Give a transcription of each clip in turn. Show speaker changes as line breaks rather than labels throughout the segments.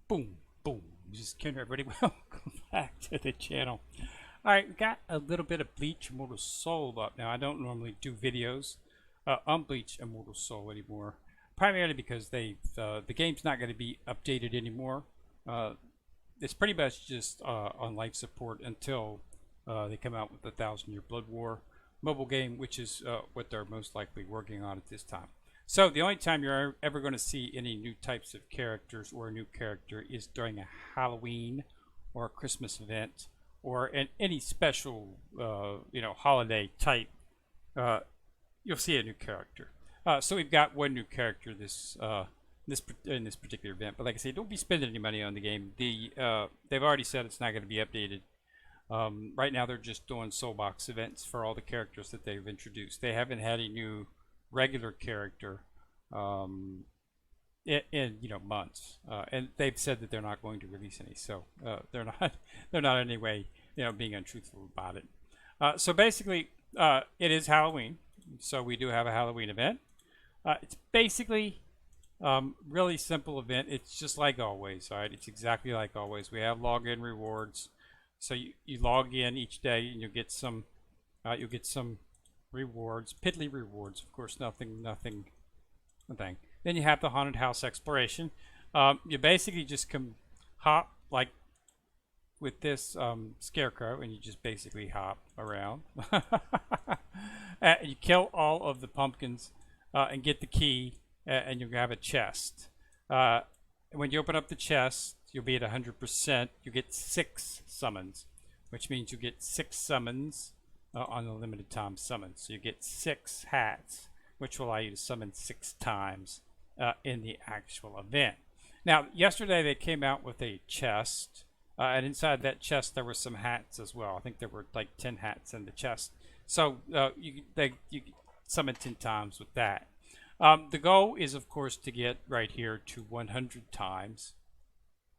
Boom, boom. Just kidding everybody. Welcome back to the channel. Alright, we got a little bit of Bleach Immortal Soul up. Now, I don't normally do videos on Bleach Immortal Soul anymore. Primarily because the game's not going to be updated anymore. It's pretty much just on life support until they come out with the 1000-Year Blood War mobile game, which is what they're most likely working on at this time. So the only time you're ever going to see any new types of characters or a new character is during a Halloween or a Christmas event or any special holiday type. You'll see a new character. So we've got one new character in this particular event. But like I say, don't be spending any money on the game. They've already said it's not going to be updated. Right now they're just doing soul box events for all the characters that they've introduced. They haven't had a new regular character in months, and they've said that they're not going to release any. So they're not in any way being untruthful about it. So basically, it is Halloween, so we do have a Halloween event. It's basically really simple event. It's just like always. All right, it's exactly like always. We have login rewards. So you log in each day and you'll get some rewards, piddly rewards, of course. Nothing. Then you have the haunted house exploration. You basically just come hop like with this scarecrow, and you just basically hop around. You kill all of the pumpkins and get the key, and you have a chest. When you open up the chest, you'll be at 100%. You get 6 summons, which means you get 6 summons on a limited time summon. So you get 6 hats, which will allow you to summon 6 times in the actual event. Now, yesterday they came out with a chest, and inside that chest there were some hats as well. I think there were like 10 hats in the chest. So you summon 10 times with that. The goal is, of course, to get right here to 100 times.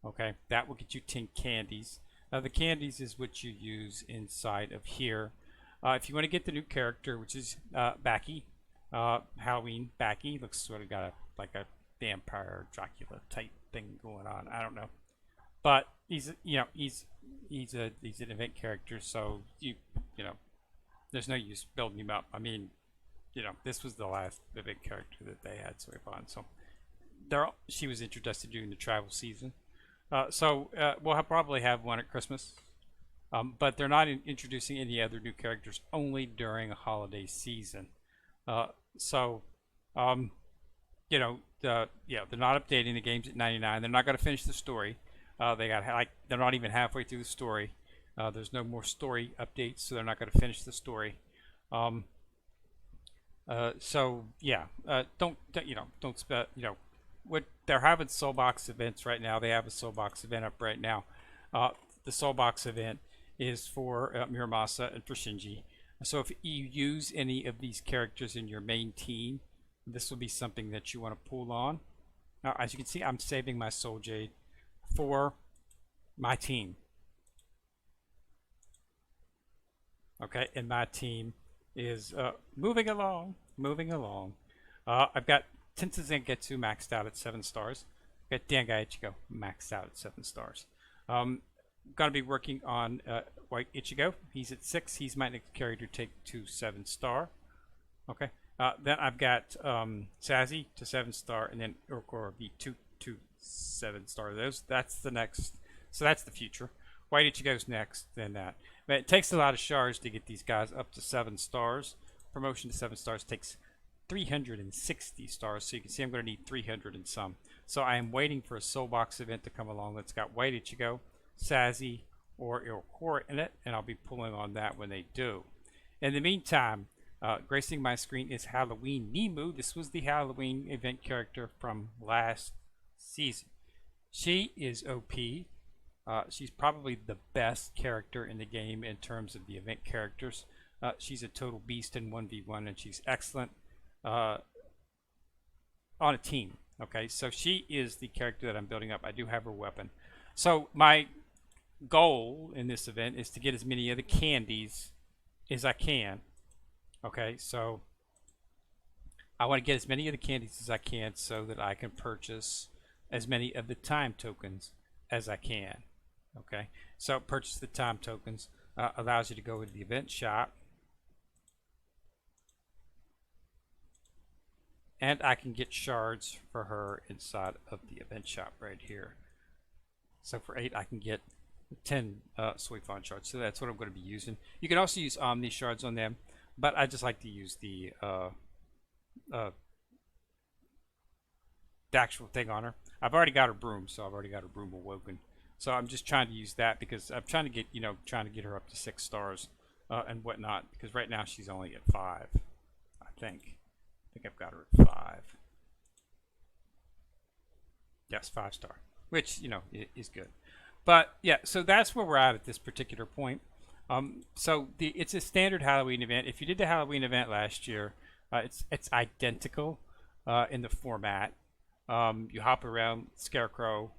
Okay, that will get you 10 candies. Now, the candies is what you use inside of here. If you want to get the new character, which is Baki, Halloween Baki, looks sort of got like a vampire Dracula type thing going on. I don't know, but he's an event character, so there's no use building him up. I mean, this was the last event character that they had so far on. So she was introduced during the travel season. So we'll probably have one at Christmas. But they're not introducing any other new characters, only during a holiday season. They're not updating the games at 99. They're not going to finish the story. They're not even halfway through the story. There's no more story updates, so they're not going to finish the story. Don't what they're having soul box events right now. They have a soul box event up right now. The soul box event is for Muramasa and for Shinji. So if you use any of these characters in your main team, this will be something that you want to pull on. Now, as you can see, I'm saving my soul jade for my team. Okay, and my team is moving along. I've got Tensei Zangetsu maxed out at 7 stars. I've got Dangai Ichigo maxed out at 7 stars. Going to be working on White Ichigo. He's at 6. He's my next character to take to 7 star. Okay. Then I've got Sazi to 7 star, and then Urukor will be 2 to 7 star. That's the next. So that's the future. White Ichigo's next. Then that. But it takes a lot of shards to get these guys up to 7 stars. Promotion to 7 stars takes 360 stars. So you can see I'm going to need 300 and some. So I am waiting for a soul box event to come along that's got White Ichigo, Sazi, or Urukor in it, and I'll be pulling on that when they do. In the meantime, gracing my screen is Halloween Nemu. This was the Halloween event character from last season. She is OP. She's probably the best character in the game in terms of the event characters. She's a total beast in 1v1, and she's excellent on a team. Okay, so she is the character that I'm building up. I do have her weapon. So my goal in this event is to get as many of the candies as I can. Okay, so I want to get as many of the candies as I can so that I can purchase as many of the time tokens as I can. Okay, so purchase the time tokens allows you to go to the event shop, and I can get shards for her inside of the event shop right here. So for 8, I can get 10 Suifon shards. So that's what I'm going to be using. You can also use Omni shards on them, but I just like to use the actual thing on her. I've already got her broom, so I've already got her broom awoken. So I'm just trying to use that because I'm trying to get, trying to get her up to 6 stars and whatnot. Because right now she's only at 5, I think. I think I've got her at 5. Yes, 5 star, which is good. But yeah, so that's where we're at this particular point. So it's a standard Halloween event. If you did the Halloween event last year, it's identical in the format. You hop around Scarecrow.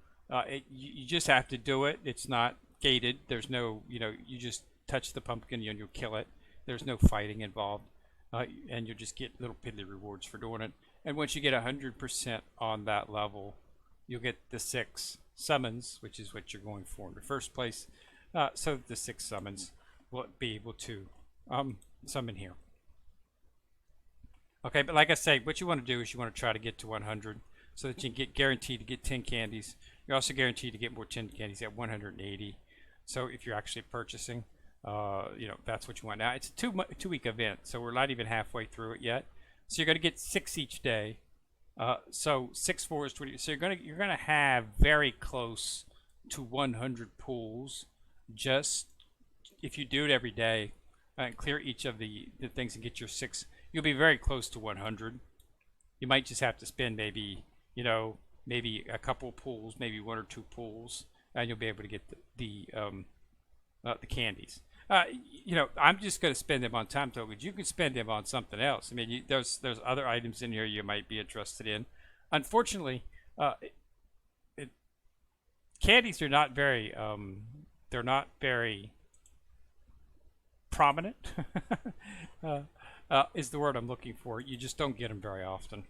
You just have to do it. It's not gated. There's no, you just touch the pumpkin and you'll kill it. There's no fighting involved, and you'll just get little piddly rewards for doing it. And once you get 100% on that level, you'll get the 6 summons, which is what you're going for in the first place. So the 6 summons will be able to summon here. Okay, but like I say, what you want to do is you want to try to get to 100 so that you can get guaranteed to get 10 candies. You're also guaranteed to get more 10 candies at 180. So if you're actually purchasing, that's what you want. Now it's a 2-week event, so we're not even halfway through it yet. So you're going to get 6 each day. So 6 4 is 20. So you're gonna have very close to 100 pools. Just if you do it every day and clear each of the things and get your 6, you'll be very close to 100. You might just have to spend maybe a couple pools, maybe 1 or 2 pools, and you'll be able to get the candies. I'm just going to spend them on time tokens. You can spend them on something else. I mean, there's other items in here you might be interested in. Unfortunately, candies are not very prominent. Is the word I'm looking for. You just don't get them very often.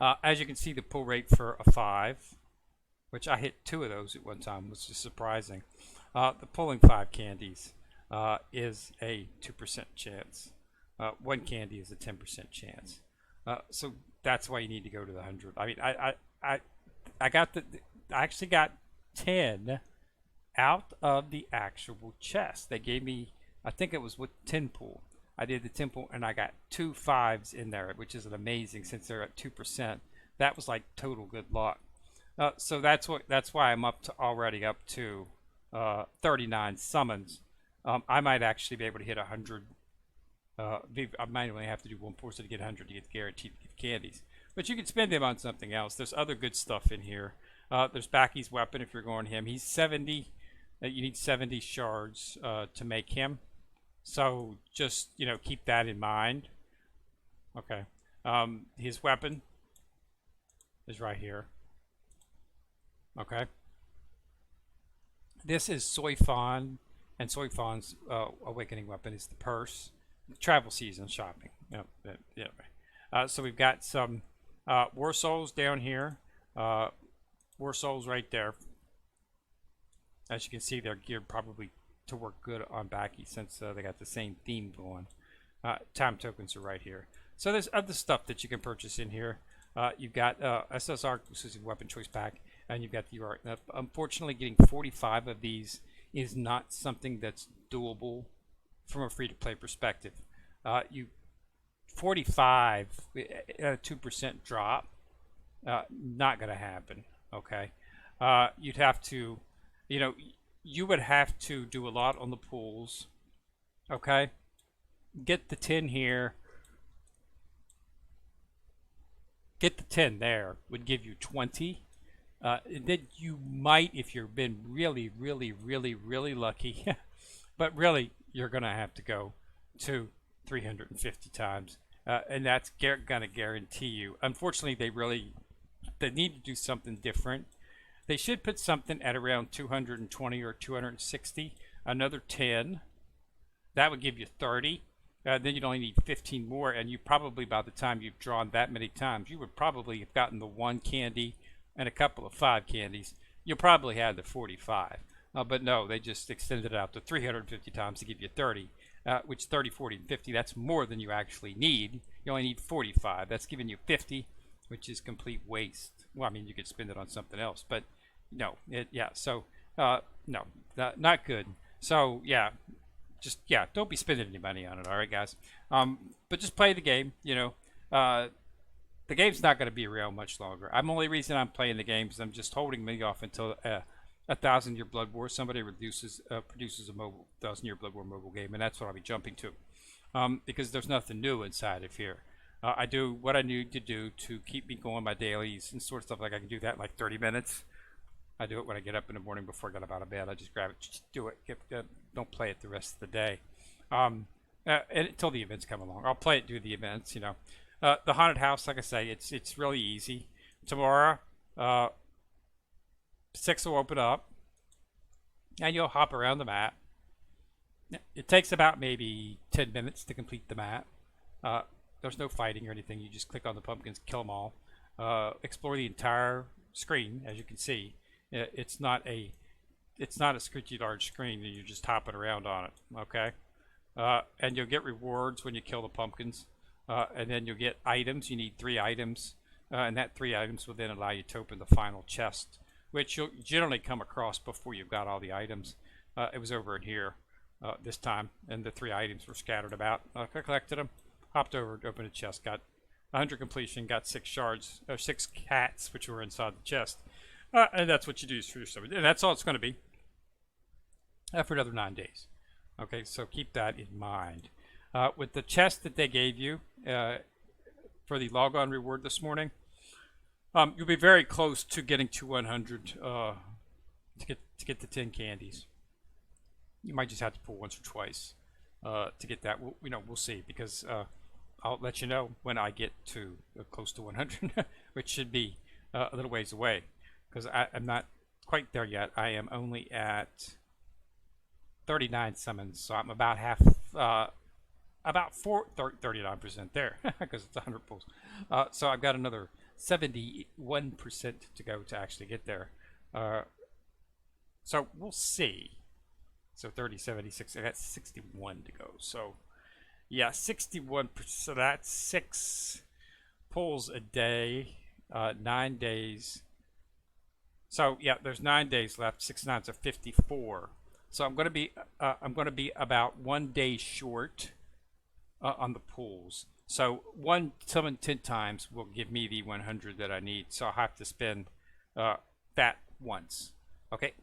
As you can see, the pull rate for a 5, which I hit 2 of those at one time, was just surprising. The pulling 5 candies is a 2% chance. 1 candy is a 10% chance. So that's why you need to go to the 100. I mean, I actually got 10 out of the actual chest. They gave me, I think it was with 10 pull. I did the 10 pull and I got 2 5s in there, which is amazing since they're at 2%. That was like total good luck. So that's why I'm already up to 39 summons. I might actually be able to hit 100. I might only have to do 1 person to get 100 to get guaranteed to get candies. But you can spend them on something else. There's other good stuff in here. There's Baki's weapon if you're going him. He's 70. You need 70 shards to make him. So just keep that in mind. Okay. His weapon is right here. Okay. This is Suifon, and Suifon's awakening weapon is the purse. Travel season shopping. So we've got some War Souls down here. War Souls right there. As you can see, they're geared probably to work good on Baki since they got the same theme going. Time tokens are right here. So there's other stuff that you can purchase in here. You've got SSR exclusive weapon choice pack, and you've got the UR. Now, unfortunately, getting 45 of these is not something that's doable from a free-to-play perspective. 45 at a 2% drop, not going to happen. Okay, you'd have to, you would have to do a lot on the pools. Okay, get the 10 here. Get the 10 there would give you 20. Then you might, if you've been really, really, really, really lucky, but really you're going to have to go to 350 times, and that's going to guarantee you. Unfortunately, they need to do something different. They should put something at around 220 or 260. Another 10. That would give you 30. Then you'd only need 15 more, and you probably, by the time you've drawn that many times, you would probably have gotten the 1 candy and a couple of 5 candies, you'll probably have the 45. But no, they just extended it out to 350 times to give you 30, which 30, 40, and 50, that's more than you actually need. You only need 45. That's giving you 50, which is complete waste. Well, I mean, you could spend it on something else, but no, yeah, so no, not good. So yeah, just yeah, don't be spending any money on it. All right, guys. But just play the game. The game's not going to be around much longer. I'm only reason I'm playing the game is I'm just holding me off until 1,000-Year Blood War. Somebody produces a 1,000-Year Blood War mobile game, and that's what I'll be jumping to, because there's nothing new inside of here. I do what I need to do to keep me going my dailies and sort of stuff. Like I can do that in like 30 minutes. I do it when I get up in the morning before I get up out of bed. I just grab it, just do it. Don't play it the rest of the day, until the events come along. I'll play it, do the events. The haunted house, like I say, it's really easy. Tomorrow, 6 will open up, and you'll hop around the map. It takes about maybe 10 minutes to complete the map. There's no fighting or anything. You just click on the pumpkins, kill them all, explore the entire screen. As you can see, it's not a screechy large screen, and you're just hopping around on it. Okay, and you'll get rewards when you kill the pumpkins, and then you'll get items. You need 3 items, and that 3 items will then allow you to open the final chest, which you'll generally come across before you've got all the items. It was over in here this time, and the 3 items were scattered about. I collected them, hopped over, opened a chest, got 100 completion, got 6 shards, 6 cats, which were inside the chest. And that's what you do for yourself. And that's all it's going to be for another 9 days. Okay, so keep that in mind. With the chest that they gave you for the log-on reward this morning, you'll be very close to getting to 100 to get the 10 candies. You might just have to pull once or twice to get that. We'll see, because I'll let you know when I get to close to 100, which should be a little ways away, because I'm not quite there yet. I am only at 39 summons, so I'm about half, about 39% there, because it's 100 pulls. So I've got another 71% to go to actually get there. So we'll see. So 30, 76, I got 61 to go. So yeah, 61%. So that's 6 pulls a day, 9 days. So yeah, there's 9 days left. 6 9s are 54. So I'm going to be about 1 day short on the pulls. So 1 summon 10 times will give me the 100 that I need. So I'll have to spend that once. Okay,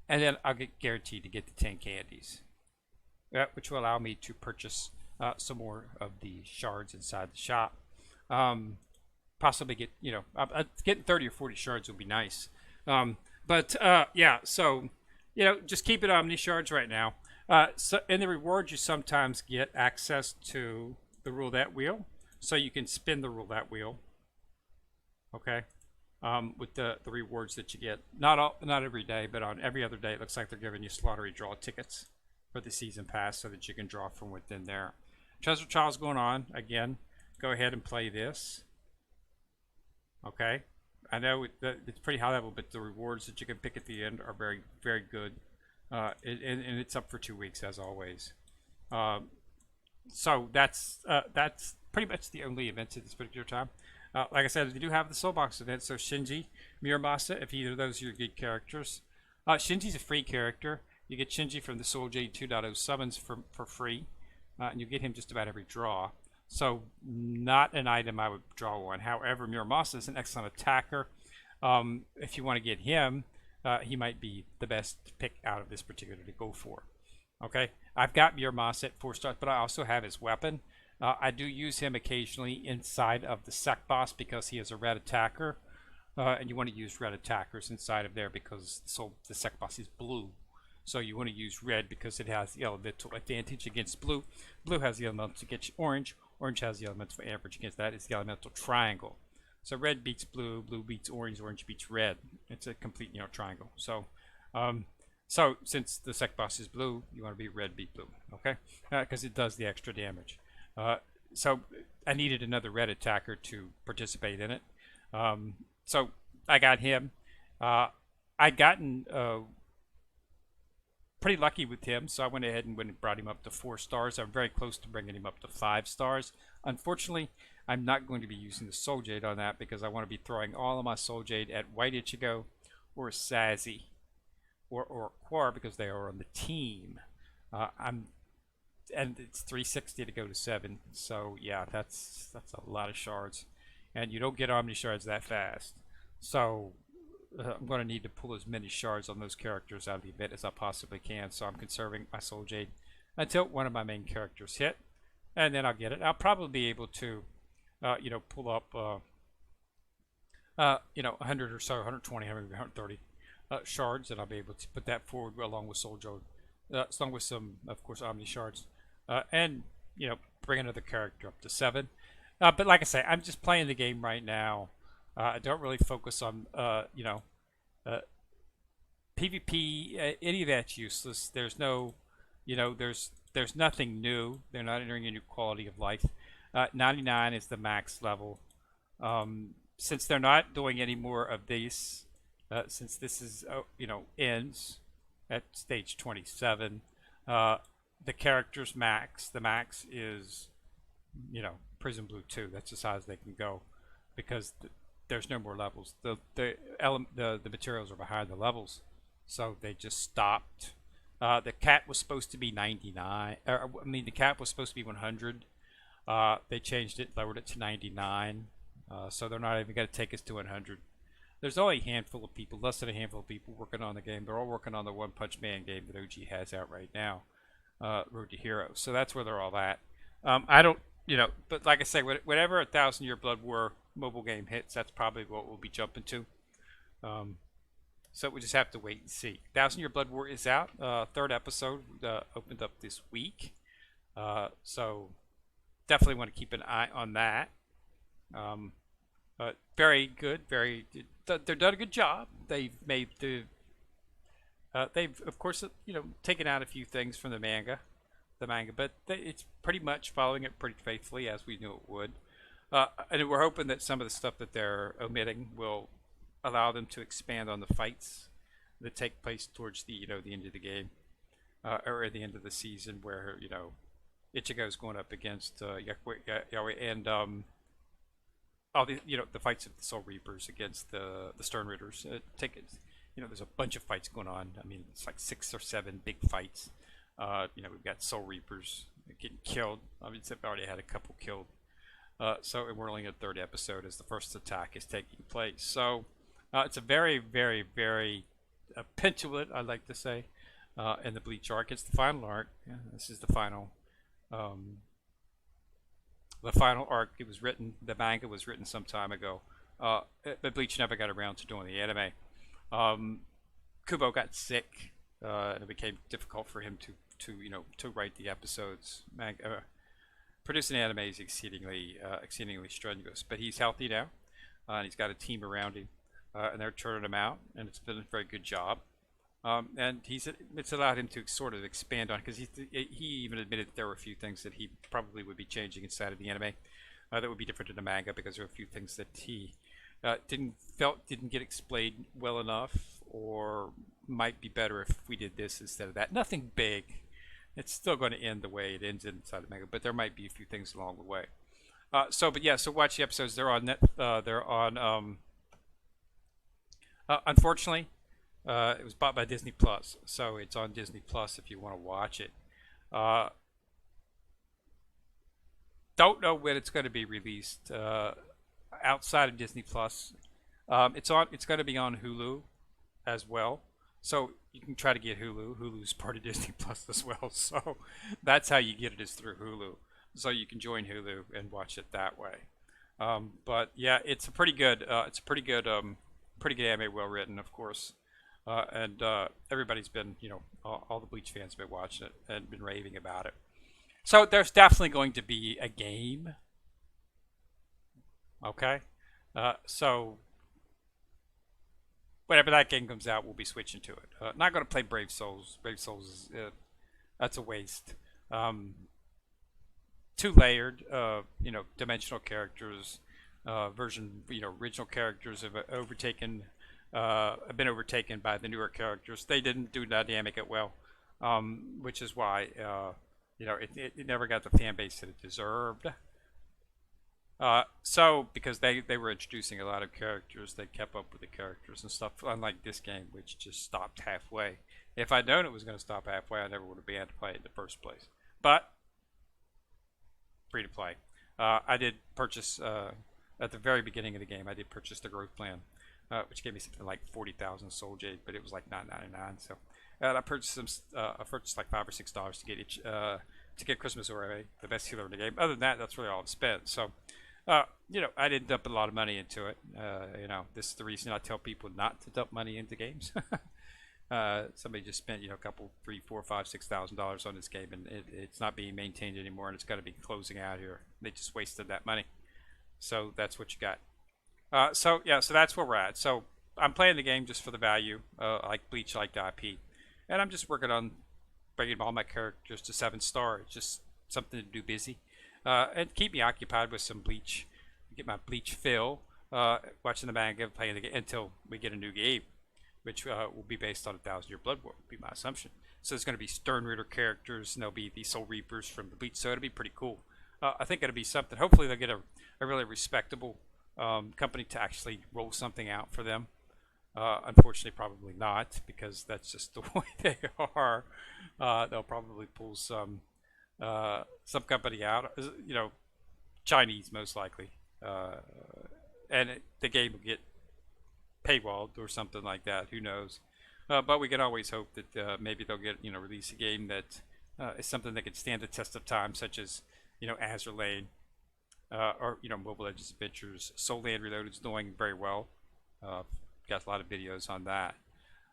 and then I'll get guaranteed to get the 10 candies, which will allow me to purchase some more of the shards inside the shop. Possibly get, getting 30 or 40 shards would be nice. Yeah, so just keep it Omni shards right now. So in the rewards, you sometimes get access to the roulette wheel, so you can spin the roulette wheel. Okay, with the rewards that you get, not every day, but on every other day, it looks like they're giving you slaughter draw tickets for the season pass, so that you can draw from within there. Treasure Trial's going on again. Go ahead and play this. Okay, I know it's pretty high level, but the rewards that you can pick at the end are very, very good. And it's up for 2 weeks as always. So that's pretty much the only events at this particular time. Like I said, we do have the Soul Box event, so Shinji, Muramasa, if either of those are your good characters. Shinji's a free character. You get Shinji from the Soul Jade 2.0 summons for free, and you get him just about every draw. So not an item I would draw on. However, Muramasa is an excellent attacker. If you want to get him, he might be the best pick out of this particular to go for. Okay, I've got Muramasa at 4 stars, but I also have his weapon. I do use him occasionally inside of the Sec Boss because he is a red attacker, and you want to use red attackers inside of there because the Sec Boss is blue. So you want to use red because it has the elemental advantage against blue. Blue has the elemental against orange. Orange has the elemental average against that. It's the elemental triangle. So red beats blue, blue beats orange, orange beats red. It's a complete triangle. So so since the Sec Boss is blue, you want to be red beat blue, okay? Because it does the extra damage. So I needed another red attacker to participate in it. So I got him. I'd gotten pretty lucky with him, so I went ahead and brought him up to 4 stars. I'm very close to bringing him up to 5 stars. Unfortunately, I'm not going to be using the Soul Jade on that because I want to be throwing all of my Soul Jade at White Ichigo or Sassy or Quar because they are on the team. I'm and it's 360 to go to 7. So yeah, that's a lot of shards, and you don't get Omni shards that fast. So I'm going to need to pull as many shards on those characters out of the event as I possibly can. So I'm conserving my Soul Jade until one of my main characters hit, and then I'll get it. I'll probably be able to, pull up, 100 or so, 120, 130 shards, and I'll be able to put that forward along with Soul Jade, along with some, of course, Omni shards, and bring another character up to 7. But like I say, I'm just playing the game right now. I don't really focus on, PvP. Any of that's useless. There's no, there's nothing new. They're not entering a new quality of life. 99 is the max level. Since they're not doing any more of these, since this is, ends at stage 27, the character's max. The max is, Prison Blue 2. That's the size they can go, because there's no more levels. The materials are behind the levels, so they just stopped. The cat was supposed to be 99. The cat was supposed to be 100. They changed it, lowered it to 99. So they're not even going to take us to 100. There's only a handful of people, less than a handful of people working on the game. They're all working on the One Punch Man game that OG has out right now, Road to Hero. So that's where they're all at. I don't, but like I say, whenever a 1,000-Year Blood War mobile game hits, that's probably what we'll be jumping to. So we just have to wait and see. 1,000-Year Blood War is out. Third episode opened up this week. So definitely want to keep an eye on that. Very good. They've done a good job. They've made they've of course taken out a few things from the manga, but it's pretty much following it pretty faithfully as we knew it would. And we're hoping that some of the stuff that they're omitting will allow them to expand on the fights that take place towards the the end of the game, or at the end of the season, where Ichigo's going up against Yahweh and all the the fights of the Soul Reapers against the Stern Ritters. There's a bunch of fights going on. I mean, it's like 6 or 7 big fights. We've got Soul Reapers getting killed. I mean, they've already had a couple killed. So we're only in the 3rd episode as the first attack is taking place. So it's a very, very, very petulant, I'd like to say, in the Bleach arc. It's the final arc. Yeah, this is the final. The final arc. It was written. The manga was written some time ago, but Bleach never got around to doing the anime. Kubo got sick, and it became difficult for him to write the episodes. Producing anime is exceedingly strenuous, but he's healthy now, and he's got a team around him, and they're turning him out, and it's been a very good job. And it's allowed him to sort of expand on, because he even admitted that there were a few things that he probably would be changing inside of the anime that would be different in the manga, because there were a few things that he didn't get explained well enough, or might be better if we did this instead of that. Nothing big. It's still going to end the way it ends inside the manga, but there might be a few things along the way. So watch the episodes. They're on net. They're on. Unfortunately, it was bought by Disney Plus, so it's on Disney Plus if you want to watch it. Don't know when it's going to be released outside of Disney Plus. It's going to be on Hulu as well, so you can try to get Hulu. Hulu's part of Disney Plus as well, so that's how you get it, is through Hulu. So you can join Hulu and watch it that way. But yeah, it's a pretty good. It's a pretty good anime, well written, of course. And everybody's been, all the Bleach fans have been watching it and been raving about it. So there's definitely going to be a game. Okay? So whenever that game comes out, we'll be switching to it. Not going to play Brave Souls. Brave Souls is that's a waste. 2 layered, dimensional characters. version, original characters have been overtaken by the newer characters. They didn't do dynamic it well, which is why it never got the fan base that it deserved. So because they were introducing a lot of characters, they kept up with the characters and stuff. Unlike this game, which just stopped halfway. If I'd known it was going to stop halfway, I never would have been able to play it in the first place. But free to play. I did purchase at the very beginning of the game. I did purchase the growth plan, which gave me something like 40,000 Soul Jade, but it was like $9.99. So I purchased some. I purchased like $5 or $6 to get each to get Christmas Array, the best healer in the game. Other than that, that's really all I've spent. So. I didn't dump a lot of money into it. This is the reason I tell people not to dump money into games. Somebody just spent, a couple, $3,000, $4,000, $5,000, $6,000 on this game, and it's not being maintained anymore, and it's got to be closing out here. They just wasted that money. So that's what you got. So that's where we're at. So I'm playing the game just for the value, like Bleach, like the IP, and I'm just working on bringing all my characters to 7-star. It's just something to do busy. And keep me occupied with some Bleach, get my Bleach fill, watching the manga, playing the game until we get a new game, which will be based on 1,000 Year Blood War, would be my assumption. So there's going to be Stern Reader characters, and there'll be the Soul Reapers from the Bleach, so it'll be pretty cool. I think it'll be something. Hopefully they'll get a really respectable company to actually roll something out for them. Unfortunately, probably not, because that's just the way they are. They'll probably pull some company out, Chinese most likely, and the game will get paywalled or something like that. Who knows? But we can always hope that maybe they'll get release a game that is something that can stand the test of time, such as Azur Lane, or Mobile Legends Adventures. Soul Land Reloaded is doing very well. Got a lot of videos on that.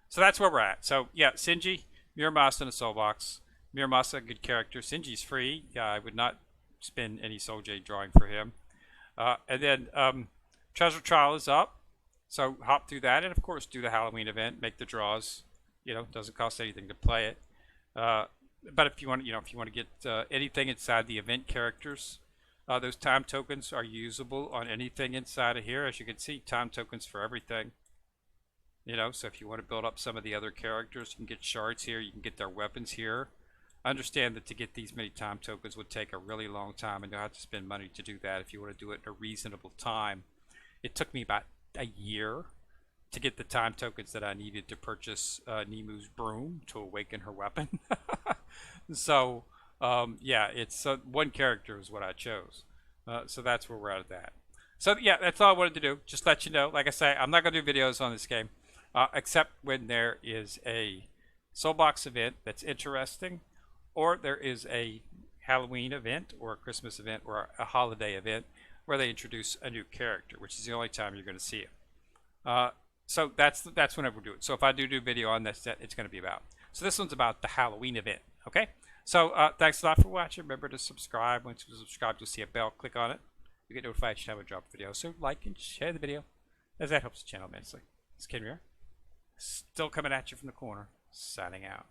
So that's where we're at. So yeah, Shinji, Muramasa, and a Soul Box. Muramasa, good character. Shinji's free. I would not spend any Soul Jade drawing for him. And then Treasure Trial is up. So hop through that, and of course do the Halloween event. Make the draws. Doesn't cost anything to play it. But if you want, if you want to get anything inside the event characters, those time tokens are usable on anything inside of here. As you can see, time tokens for everything. So if you want to build up some of the other characters, you can get shards here. You can get their weapons here. Understand that to get these many time tokens would take a really long time, and you'll have to spend money to do that if you want to do it in a reasonable time. It took me about a year to get the time tokens that I needed to purchase Nemu's broom to awaken her weapon. So yeah, it's one character is what I chose. So that's where we're at that. So yeah, that's all I wanted to do. Just let you know. Like I say, I'm not going to do videos on this game, except when there is a Soulbox event that's interesting, or there is a Halloween event or a Christmas event or a holiday event where they introduce a new character, which is the only time you're going to see it. So that's whenever we do it. So if I do a video on this, it's going to be about. So this one's about the Halloween event. Okay. So thanks a lot for watching. Remember to subscribe. Once you subscribe, you'll see a bell. Click on it. You get notified each time I drop a video. So like and share the video, as that helps the channel immensely. It's Ken Muir, still coming at you from the corner. Signing out.